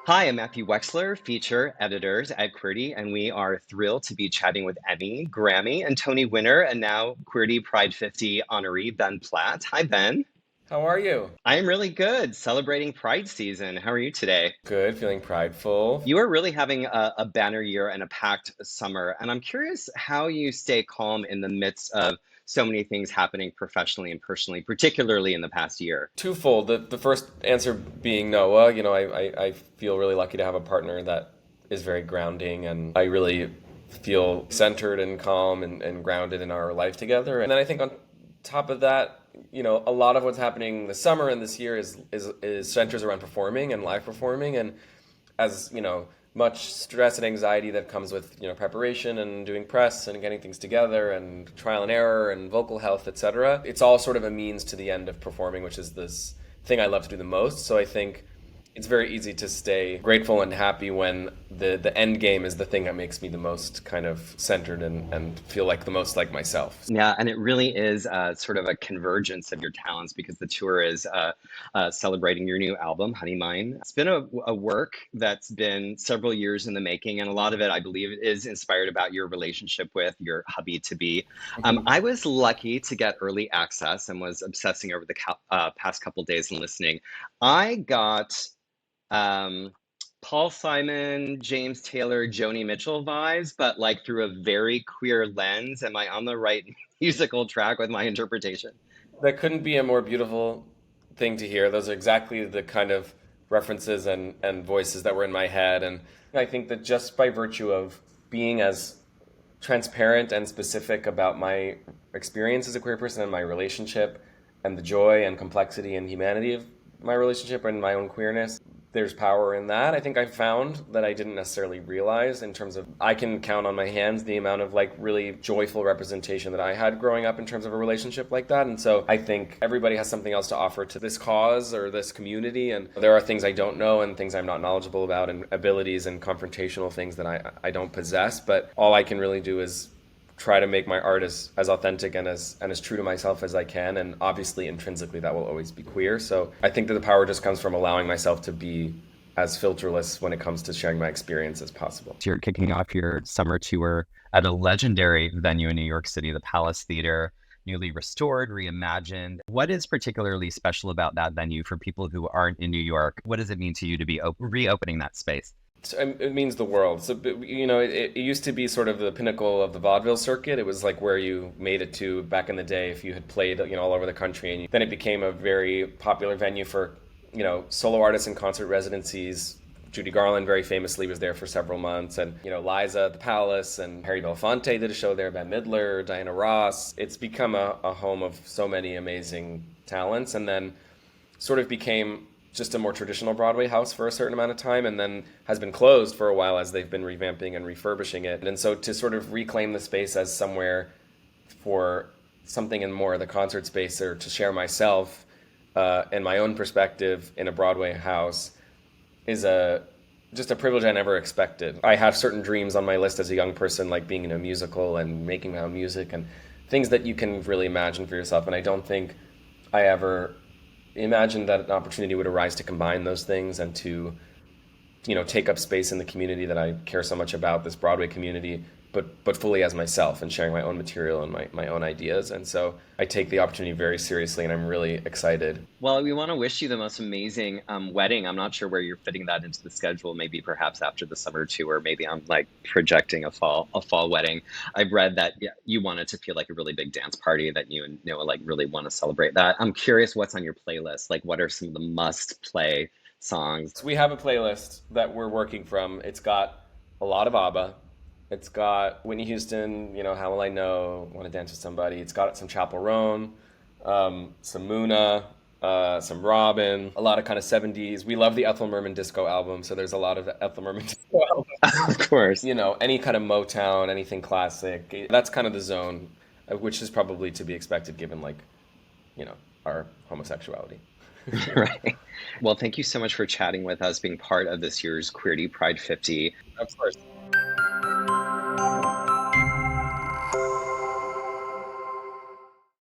Hi, I'm Matthew Wexler, feature editors at QWERTY, and we are thrilled to be chatting with Emmy, Grammy, and Tony winner, and now QWERTY Pride 50 honoree, Ben Platt. Hi, Ben. How are you? I'm really good, celebrating Pride season. How are you today? Good, feeling prideful. You are really having a banner year and a packed summer, and I'm curious how you stay calm in the midst of so many things happening professionally and personally, particularly in the past year. Twofold. The first answer being Noah. I feel really lucky to have a partner that is very grounding, and I really feel centered and calm and grounded in our life together. And then I think on top of that, a lot of what's happening this summer and this year is centers around performing and live performing. And as much stress and anxiety that comes with preparation and doing press and getting things together and trial and error and vocal health, etc. It's all sort of a means to the end of performing, which is this thing I love to do the most. So I think it's very easy to stay grateful and happy when the end game is the thing that makes me the most kind of centered and feel like the most like myself. Yeah, and it really is sort of a convergence of your talents because the tour is celebrating your new album, Honey Mine. It's been a work that's been several years in the making, and a lot of it, I believe, is inspired about your relationship with your hubby to be. I was lucky to get early access and was obsessing over the past couple days and listening. I got um, Paul Simon, James Taylor, Joni Mitchell vibes, but like through a very queer lens. Am I on the right musical track with my interpretation? That couldn't be a more beautiful thing to hear. Those are exactly the kind of references and voices that were in my head. And I think that just by virtue of being as transparent and specific about my experience as a queer person and my relationship and the joy and complexity and humanity of my relationship and my own queerness, there's power in that. I think I found that I didn't necessarily realize in terms of I can count on my hands the amount of like really joyful representation that I had growing up in terms of a relationship like that. And so I think everybody has something else to offer to this cause or this community. And there are things I don't know and things I'm not knowledgeable about and abilities and confrontational things that I don't possess. But all I can really do is try to make my art as authentic and as true to myself as I can, and obviously intrinsically that will always be queer. So I think that the power just comes from allowing myself to be as filterless when it comes to sharing my experience as possible. You're kicking off your summer tour at a legendary venue in New York City, the Palace Theater, newly restored, reimagined. What is particularly special about that venue for people who aren't in New York? What does it mean to you to be reopening that space? It means the world. So, it used to be sort of the pinnacle of the vaudeville circuit. It was like where you made it to back in the day if you had played, all over the country. And then it became a very popular venue for, solo artists and concert residencies. Judy Garland very famously was there for several months. And, Liza at the Palace and Harry Belafonte did a show there, Bette Midler, Diana Ross. It's become a home of so many amazing talents, and then sort of became just a more traditional Broadway house for a certain amount of time, and then has been closed for a while as they've been revamping and refurbishing it. And so to sort of reclaim the space as somewhere for something in more of the concert space, or to share myself and my own perspective in a Broadway house, is just a privilege I never expected. I have certain dreams on my list as a young person, like being in a musical and making my own music and things that you can really imagine for yourself. And I don't think I ever imagined that an opportunity would arise to combine those things and to, take up space in the community that I care so much about, this Broadway community, but fully as myself and sharing my own material and my own ideas. And so I take the opportunity very seriously, and I'm really excited. Well, we want to wish you the most amazing wedding. I'm not sure where you're fitting that into the schedule. Maybe perhaps after the summer tour. Maybe I'm like projecting a fall wedding. I've read that you want it to feel like a really big dance party, that you and Noah like really want to celebrate that. I'm curious what's on your playlist. Like, what are some of the must play songs? So we have a playlist that we're working from. It's got a lot of ABBA. It's got Whitney Houston, How Will I Know, Want to Dance with Somebody. It's got some Chappell Roan, some Muna, some Robin, a lot of kind of 70s. We love the Ethel Merman disco album, so there's a lot of Ethel Merman disco albums. Of course. Any kind of Motown, anything classic. That's kind of the zone, which is probably to be expected given, our homosexuality. Right. Well, thank you so much for chatting with us, being part of this year's QWERTY Pride 50. Of course.